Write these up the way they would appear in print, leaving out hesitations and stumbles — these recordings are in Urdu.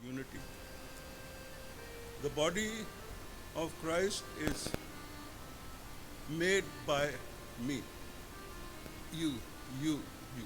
unity. The body of Christ is made by me. You, you, you.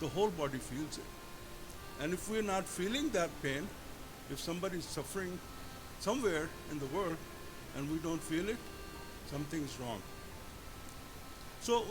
the whole body feels it. And if we're not feeling that pain, if somebody is suffering somewhere in the world and we don't feel it, something is wrong. So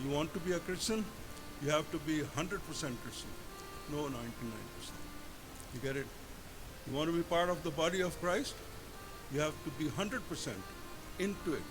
You want to be a Christian, you have to be 100% Christian, no 99%. You get it? You want to be part of the body of Christ, you have to be 100% into it.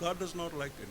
God does not like it.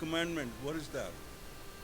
commandment, what is that?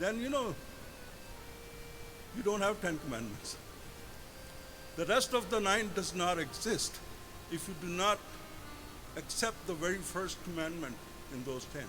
then you don't have 10 commandments. The rest of the 9 does not exist if you do not accept the very first commandment in those 10.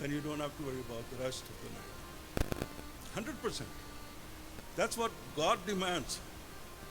Then you don't have to worry about the rest of the 9. 100%. That's what God demands.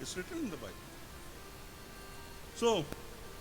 It's written in the Bible. So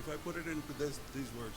if I put it into these words,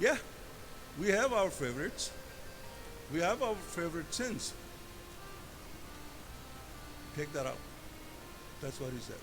Yeah, we have our favorites, we have our favorite sins. Take that out. That's what he said.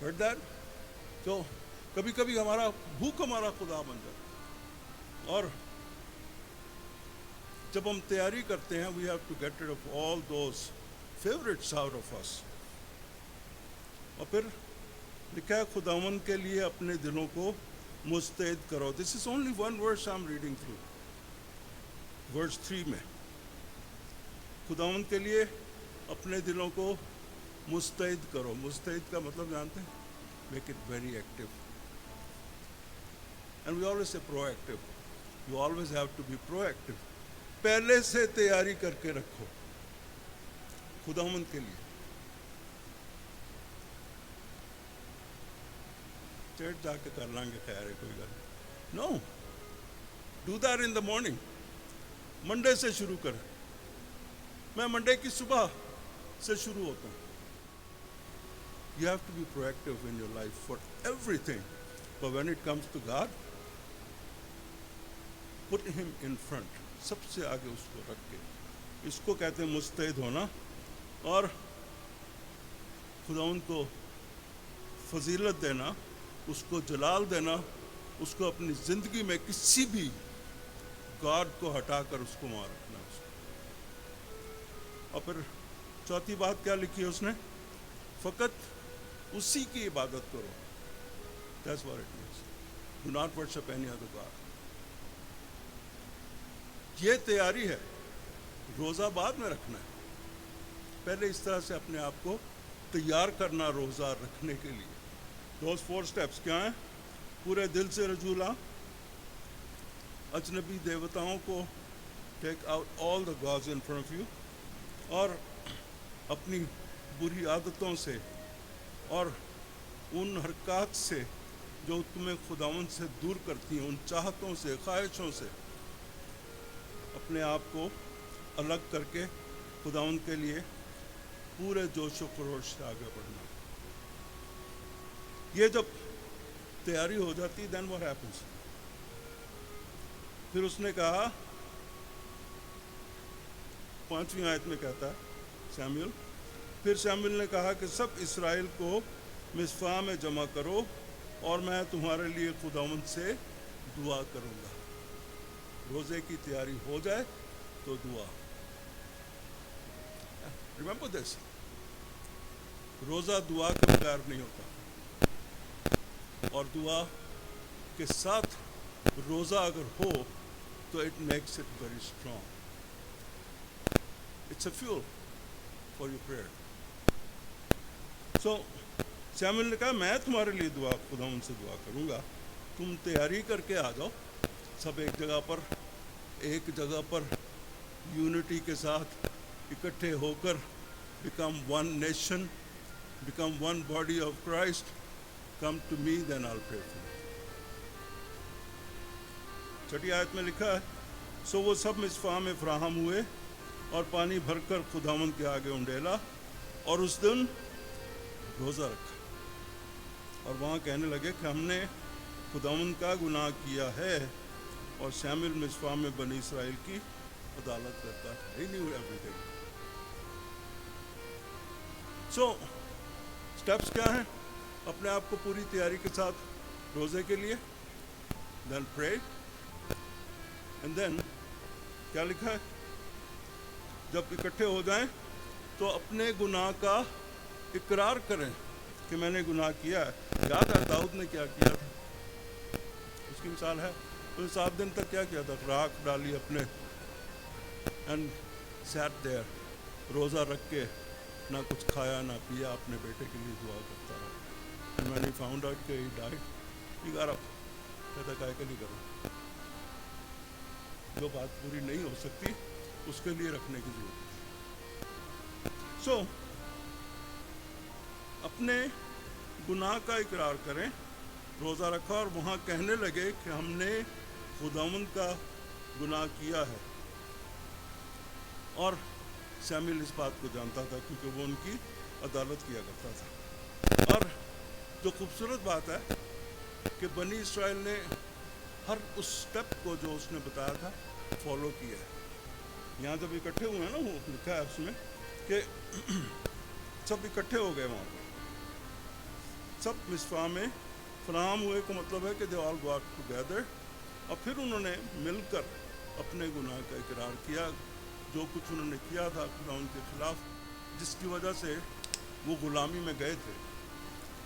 Heard that? So کبھی کبھی ہمارا بھوک ہمارا خدا بن جاتا. اور جب ہم تیاری کرتے ہیں we have to get rid of all those favourites out of us. اور پھر لکھا ہے خداوند کے لیے اپنے دلوں کو مستعد کرو. This is only one verse I am reading through. Verse 3 میں خداوند کے لیے اپنے دلوں کو مستعد کرو. مستعد کا مطلب جانتے ہیں؟ Make it very active. And we always say proactive. You always have to be proactive. پہلے سے تیاری کر کے رکھو خداوند کے لیے. چیٹ جا کے کر لیں گے، خیر ہے، کوئی گل. No, do that in the morning. Monday سے شروع کریں. میں منڈے کی صبح سے شروع ہوتا ہوں. You have to be proactive in your life for everything. But when it comes to God, put him in front. سب سے آگے اس کو رکھ کے. اس کو کہتے ہیں مستعد ہونا. اور خداوند کو فضیلت دینا، اس کو جلال دینا، اس کو اپنی زندگی میں کسی بھی گاڈ کو ہٹا کر اس کو وہاں رکھنا. اس کو. اور پھر چوتھی بات کیا لکھی ہے اس نے؟ فقط اسی کی عبادت کرو. That's what it means. Do not worship any other God. یہ تیاری ہے. روزہ بعد میں رکھنا ہے. پہلے اس طرح سے اپنے آپ کو تیار کرنا روزہ رکھنے کے لیے. Those 4 steps کیا ہیں؟ پورے دل سے رجوع لا. اجنبی دیوتاؤں کو take out all the gods in front of you. اور اپنی بری عادتوں سے اور ان حرکات سے جو تمہیں خداوند سے دور کرتی ہیں، ان چاہتوں سے، خواہشوں سے اپنے آپ کو الگ کر کے خداوند کے لیے پورے جوش و خروش سے آگے بڑھنا. یہ جب تیاری ہو جاتی دین واٹ ہیپنس. پھر اس نے کہا 5ویں آیت میں کہتا ہے سیموئل، پھر سیموئل نے کہا کہ سب اسرائیل کو مصفا میں جمع کرو اور میں تمہارے لیے خداوند سے دعا کروں گا. روزے کی تیاری ہو جائے تو دعا. ریممبر دس، روزہ دعا کے بغیر نہیں ہوتا. اور دعا کے ساتھ روزہ اگر ہو تو it makes it very strong. It's a fuel for your prayer. So Samuel نے کہا میں تمہارے لیے خداوند سے دعا کروں گا. تم تیاری کر کے آ جاؤ. سب ایک جگہ پر یونٹی کے ساتھ اکٹھے ہو کر become one nation, become one body of Christ. Come to me then all pray for you. 6 آیت میں لکھا ہے سو وہ سب مصفا میں فراہم ہوئے اور پانی بھر کر خداوند کے آگے انڈیلا اور اس دن روزہ رکھا. اور وہاں کہنے لگے کہ ہم نے خداوند کا گناہ کیا ہے. اور سیموئیل مصفا میں بنی اسرائیل کی عدالت کرتا ہے. He knew everything. So steps کیا ہیں؟ اپنے آپ کو پوری تیاری کے ساتھ روزے کے لیے. Then pray. And then کیا لکھا ہے؟ جب اکٹھے ہو جائیں تو اپنے گناہ کا اقرار کریں کہ میں نے گناہ کیا ہے. یاد ہے داؤد نے کیا کیا تھا؟ اس کی مثال ہے. تو 7 دن تک کیا کیا تھا؟ راکھ ڈالی اپنے اینڈ سیٹ دیئر، روزہ رکھ کے نہ کچھ کھایا نہ پیا، اپنے بیٹے کے لیے دعا کرتا رہا. میں نے فاؤنڈ آؤٹ کہ ہی ڈائٹ. ٹھیک ہے، کہتا کہہ کے نہیں کروں. جو بات پوری نہیں ہو سکتی اس کے لیے رکھنے کی ضرورت ہے. سو اپنے گناہ کا اقرار کریں، روزہ رکھا اور وہاں کہنے لگے کہ ہم نے خداوند کا گناہ کیا ہے. اور سیموئیل اس بات کو جانتا تھا کیونکہ وہ ان کی عدالت کیا کرتا تھا. اور جو خوبصورت بات ہے کہ بنی اسرائیل نے ہر اس سٹیپ کو جو اس نے بتایا تھا فالو کیا ہے. یہاں جب اکٹھے ہوئے ہیں نا، وہ لکھا ہے اس میں کہ سب اکٹھے ہو گئے وہاں پہ. سب مصفا میں فراہم ہوئے کا مطلب ہے کہ دے آل گاٹ ٹوگیدر، اور پھر انہوں نے مل کر اپنے گناہ کا اقرار کیا، جو کچھ انہوں نے کیا تھا خداوند کے خلاف، جس کی وجہ سے وہ غلامی میں گئے تھے،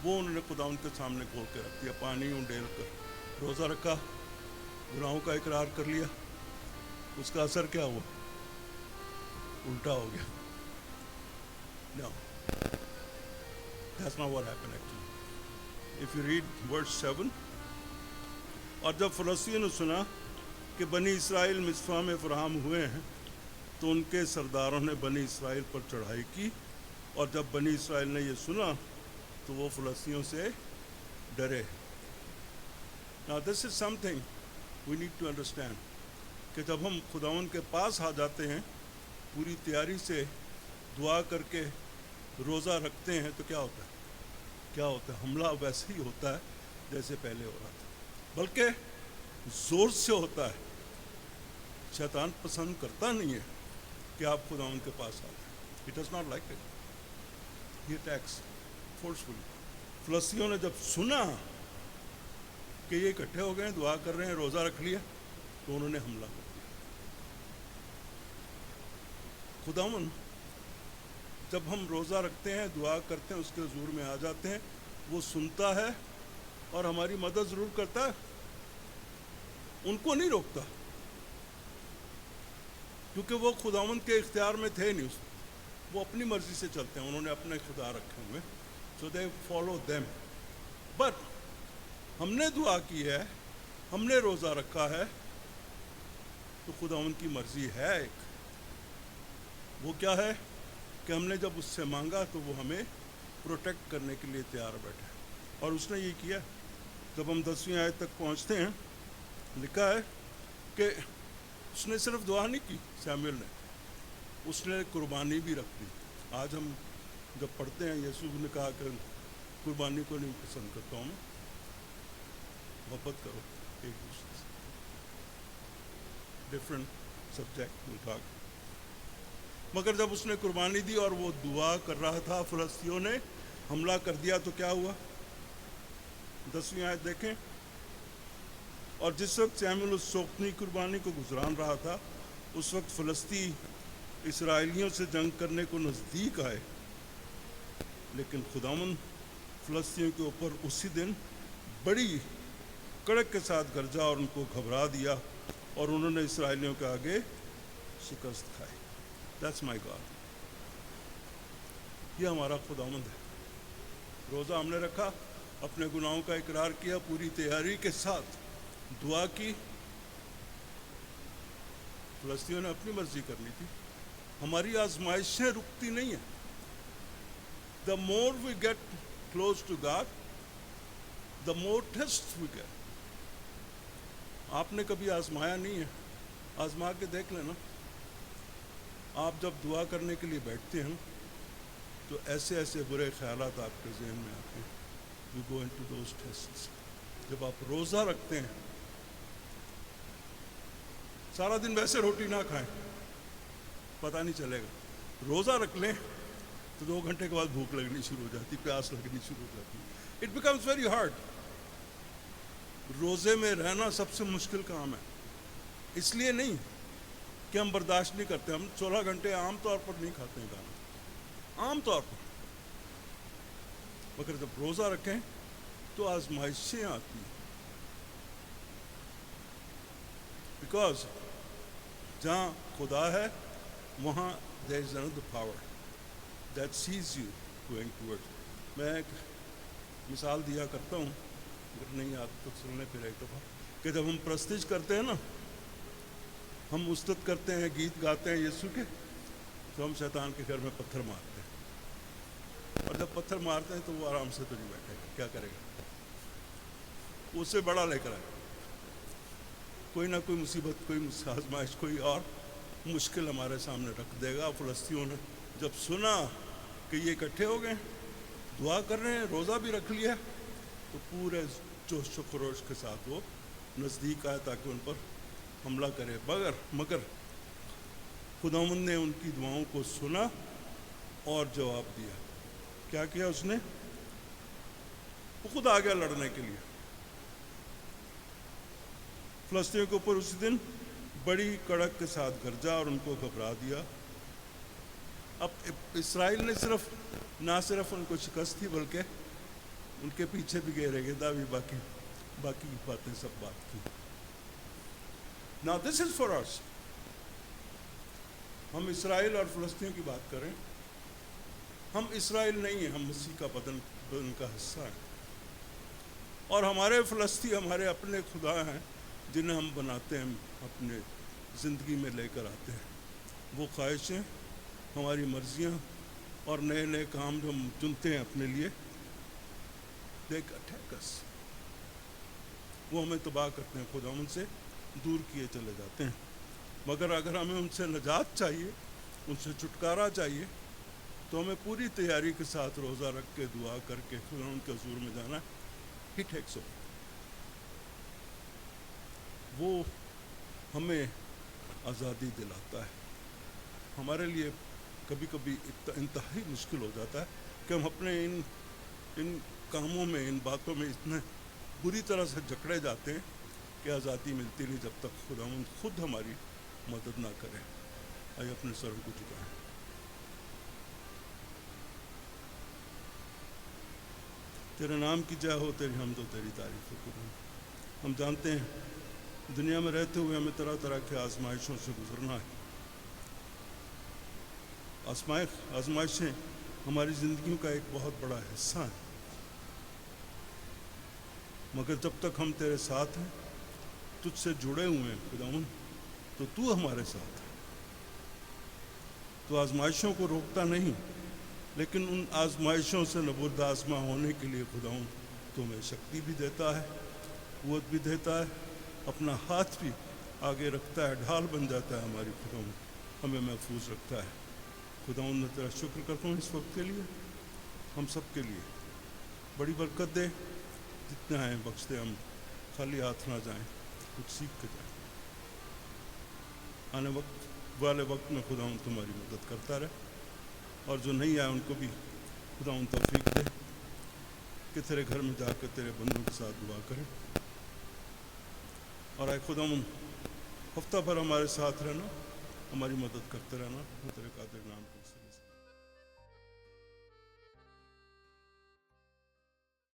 وہ انہوں نے خداوند کے سامنے کھول کے رکھ دیا، پانی انڈیل کر روزہ رکھا، گناہوں کا اقرار کر لیا۔ اس کا اثر کیا ہوا؟ الٹا ہو گیا۔ No, that's not what happened actually. If you read verse 7, اور جب فلسطینیوں نے سنا کہ بنی اسرائیل مصفا میں فراہم ہوئے ہیں تو ان کے سرداروں نے بنی اسرائیل پر چڑھائی کی، اور جب بنی اسرائیل نے یہ سنا تو وہ فلسطینیوں سے ڈرے۔ Now this is something we need to understand کہ جب ہم خداوند کے پاس آ جاتے ہیں پوری تیاری سے، دعا کر کے روزہ رکھتے ہیں، تو کیا ہوتا ہے؟ کیا ہوتا ہے؟ حملہ ویسے ہی ہوتا ہے جیسے پہلے ہو رہا تھا، بلکہ زور سے ہوتا ہے۔ شیطان پسند کرتا نہیں ہے کہ آپ خداوند کے پاس آتے ہیں۔ He does not like it. He attacks forcefully. فلسطینیوں نے جب سنا کہ یہ اکٹھے ہو گئے ہیں، دعا کر رہے ہیں، روزہ رکھ لیا، تو انہوں نے حملہ کر دیا۔ خداوند جب ہم روزہ رکھتے ہیں، دعا کرتے ہیں، اس کے حضور میں آ جاتے ہیں، وہ سنتا ہے اور ہماری مدد ضرور کرتا ہے، ان کو نہیں روکتا، کیونکہ وہ خداوند کے اختیار میں تھے نہیں، وہ اپنی مرضی سے چلتے ہیں، انہوں نے اپنے خدا رکھے ہوئے، so they follow them. But ہم نے دعا کی ہے، ہم نے روزہ رکھا ہے، تو خداوند کی مرضی ہے ایک، وہ کیا ہے کہ ہم نے جب اس سے مانگا تو وہ ہمیں پروٹیکٹ کرنے کے لیے تیار بیٹھا ہے، اور اس نے یہ کیا۔ جب ہم 10ویں آیت تک پہنچتے ہیں، لکھا ہے کہ اس نے صرف دعا نہیں کی، سیموئیل نے، اس نے قربانی بھی رکھ دی۔ آج ہم جب پڑھتے ہیں، یسوع نے کہا کہ قربانی کو نہیں پسند کرتا ہوں میں، محبت کرو ایک دوسرے سے۔ ڈفرینٹ سبجیکٹ میں تھا، مگر جب اس نے قربانی دی اور وہ دعا کر رہا تھا، فلسطینیوں نے حملہ کر دیا، تو کیا ہوا؟ 10ویں آیت دیکھیں۔ اور جس وقت سیموئیل اس سوختنی قربانی کو گزران رہا تھا، اس وقت فلسطی اسرائیلیوں سے جنگ کرنے کو نزدیک آئے، لیکن خداوند فلسطینیوں کے اوپر اسی دن بڑی کڑک کے ساتھ گرجا اور ان کو گھبرا دیا، اور انہوں نے اسرائیلیوں کے آگے شکست کھائی۔ That's my God. یہ ہمارا خداوند ہے۔ روزہ ہم نے رکھا، اپنے گناہوں کا اقرار کیا، پوری تیاری کے ساتھ دعا کی۔ فلسطینیوں نے اپنی مرضی کرنی تھی۔ ہماری آزمائشیں رکتی نہیں ہیں۔ The more we get close to God, the more tests we get. آپ نے کبھی آزمایا نہیں ہے، آزما کے دیکھ لینا۔ آپ جب دعا کرنے کے لیے بیٹھتے ہیں تو ایسے ایسے برے خیالات آپ کے ذہن میں آتے ہیں۔ You go into those tests. جب آپ روزہ رکھتے ہیں، سارا دن ویسے روٹی نہ کھائیں، پتہ نہیں چلے گا۔ روزہ رکھ لیں تو 2 گھنٹے کے بعد بھوک لگنی شروع ہو جاتی، پیاس لگنی شروع ہو جاتی۔ It becomes very hard. روزے میں رہنا سب سے مشکل کام ہے، اس لیے نہیں کہ ہم برداشت نہیں کرتے، ہم 16 گھنٹے عام طور پر نہیں کھاتے ہیں کھانا، عام طور پر، مگر جب روزہ رکھیں تو آزمائشیں آتی ہیں، بیکاز جہاں خدا ہے وہاں there is another power that sees you going towards. میں ایک مثال دیا کرتا ہوں، اگر نہیں آتی تو سننے پھر ایک دفعہ، کہ جب ہم پرستش کرتے ہیں نا، ہم استد کرتے ہیں، گیت گاتے ہیں یسوع کے، تو ہم شیطان کے گھر میں پتھر مارتے ہیں، اور جب پتھر مارتے ہیں تو وہ آرام سے تو نہیں بیٹھے گا، کیا کرے گا؟ اس سے بڑا لے کر آئے، کوئی نہ کوئی مصیبت، کوئی آزمائش، کوئی اور مشکل ہمارے سامنے رکھ دے گا۔ فلسطینیوں نے جب سنا کہ یہ اکٹھے ہو گئے، دعا کر رہے ہیں، روزہ بھی رکھ لیا، تو پورے جوش و خروش کے ساتھ وہ نزدیک آئے تاکہ ان پر حملہ کرے، مگر خداوند نے ان کی دعاؤں کو سنا اور جواب دیا۔ کیا کیا اس نے؟ وہ خود آ گیا لڑنے کے لیے. فلسطینیوں کے اوپر اسی دن بڑی کڑک کے ساتھ گرجا اور ان کو گھبرا دیا. اب اسرائیل نے نہ صرف ان کو شکست دی بلکہ ان کے پیچھے بھی گئے گدا بھی باقی باتیں سب بات کی. Now this is for us. ہم اسرائیل اور فلسطین کی بات کریں. ہم اسرائیل نہیں ہیں, ہم مسیح کا بدن کا حصہ ہیں. اور ہمارے فلسطین ہمارے اپنے خدا ہیں جنہیں ہم بناتے ہیں, اپنے زندگی میں لے کر آتے ہیں. وہ خواہشیں, ہماری مرضیاں اور نئے نئے کام جو ہم چنتے ہیں اپنے لیے, they attack us. وہ ہمیں تباہ کرتے ہیں, خدا ان سے دور کیے چلے جاتے ہیں. مگر اگر ہمیں ان سے نجات چاہیے, ان سے چھٹکارا چاہیے, تو ہمیں پوری تیاری کے ساتھ روزہ رکھ کے دعا کر کے خدا ان کے حضور میں جانا ہے. He takes over. وہ ہمیں آزادی دلاتا ہے. ہمارے لیے کبھی کبھی انتہائی مشکل ہو جاتا ہے کہ ہم اپنے ان کاموں میں, ان باتوں میں اتنے بری طرح سے جکڑے جاتے ہیں کہ آزادی ملتی نہیں جب تک خداوند خود ہماری مدد نہ کرے. آئیے اپنے سروں کو جھکائیں. تیرے نام کی جے ہو, تیری حمد و تیری تعریف ہو. ہم جانتے ہیں دنیا میں رہتے ہوئے ہمیں طرح طرح کے آزمائشوں سے گزرنا ہے. آزمائشیں ہماری زندگیوں کا ایک بہت بڑا حصہ ہیں. مگر جب تک ہم تیرے ساتھ ہیں, تجھ سے جڑے ہوئے ہیں خداوند, تو ہمارے ساتھ ہے. تو آزمائشوں کو روکتا نہیں, لیکن ان آزمائشوں سے نبرد آزما ہونے کے لیے خداوند تو ہمیں شکتی بھی دیتا ہے, قوت بھی دیتا ہے, اپنا ہاتھ بھی آگے رکھتا ہے, ڈھال بن جاتا ہے ہماری. خداوند ہمیں محفوظ رکھتا ہے. خداوند میں تیرا شکر کرتا ہوں اس وقت کے لیے, ہم سب کے لیے بڑی برکت دے. جتنے آئیں بخش دے, ہم خالی ہاتھ نہ جائیں, کچھ سیکھ کے جائیں. آنے والے وقت میں خداوند تمہاری مدد کرتا رہے, اور جو نہیں آئے ان کو بھی خداوند توفیق دے کہ تیرے گھر میں جا کے تیرے بندوں کے ساتھ دعا کریں. اور اے خداوند ہفتہ بھر ہمارے ساتھ رہنا, ہماری مدد کرتے رہنا. تیرے قادر نام کو